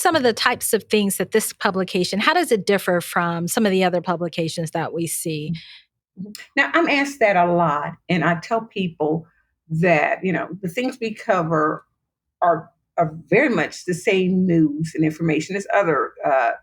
some of the types of things that this publication, how does it differ from some of the other publications that we see? Now, I'm asked that a lot, and I tell people that, the things we cover are very much the same news and information as other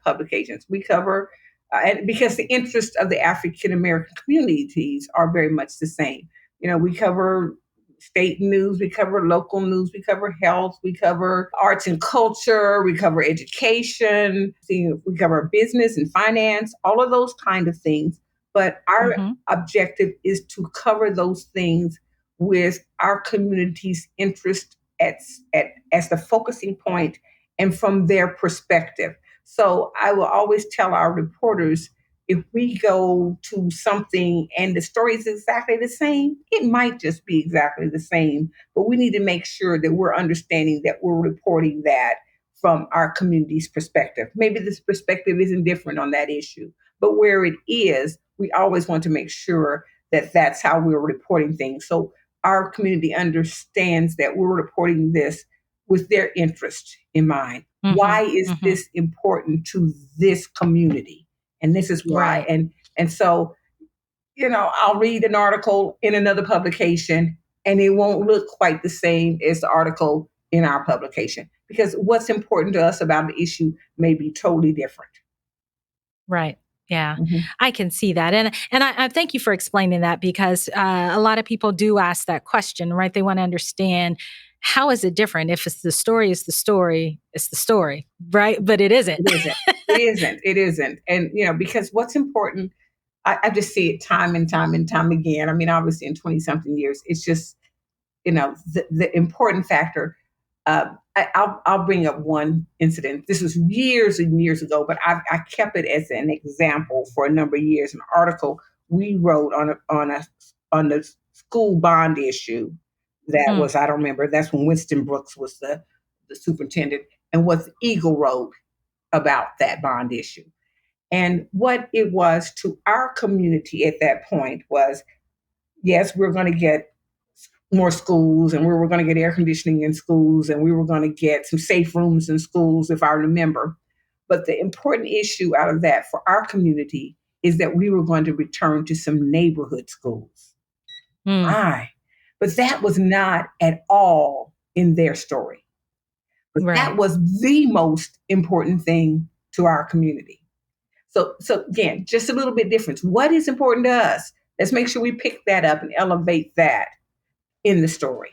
publications. We cover, and because the interests of the African American communities are very much the same. We cover state news, we cover local news, we cover health, we cover arts and culture, we cover education, we cover business and finance, all of those kind of things. But our objective is to cover those things with our community's interest as the focusing point and from their perspective. So I will always tell our reporters, if we go to something and the story is exactly the same, it might just be exactly the same, but we need to make sure that we're understanding that we're reporting that from our community's perspective. Maybe this perspective isn't different on that issue, but where it is, we always want to make sure that that's how we're reporting things. So our community understands that we're reporting this with their interest in mind. Why is this important to this community? And this is why. Right. And so, I'll read an article in another publication and it won't look quite the same as the article in our publication, because what's important to us about the issue may be totally different. Right. Yeah, I can see that. And I thank you for explaining that, because a lot of people do ask that question, right? They want to understand, how is it different? If it's the story, it's the story, it's the story, right? But it isn't. It isn't. And, because what's important, I just see it time and time and time again. I mean, obviously in 20 something years, it's just, the important factor. I'll bring up one incident. This was years and years ago, but I kept it as an example for a number of years. An article we wrote on the school bond issue that was, I don't remember. That's when Winston Brooks was the superintendent, and what Eagle wrote about that bond issue. And what it was to our community at that point was, yes, we're going to get more schools, and we were going to get air conditioning in schools, and we were going to get some safe rooms in schools, if I remember. But the important issue out of that for our community is that we were going to return to some neighborhood schools. But that was not at all in their story. But that was the most important thing to our community. So again, just a little bit different. What is important to us? Let's make sure we pick that up and elevate that in the story.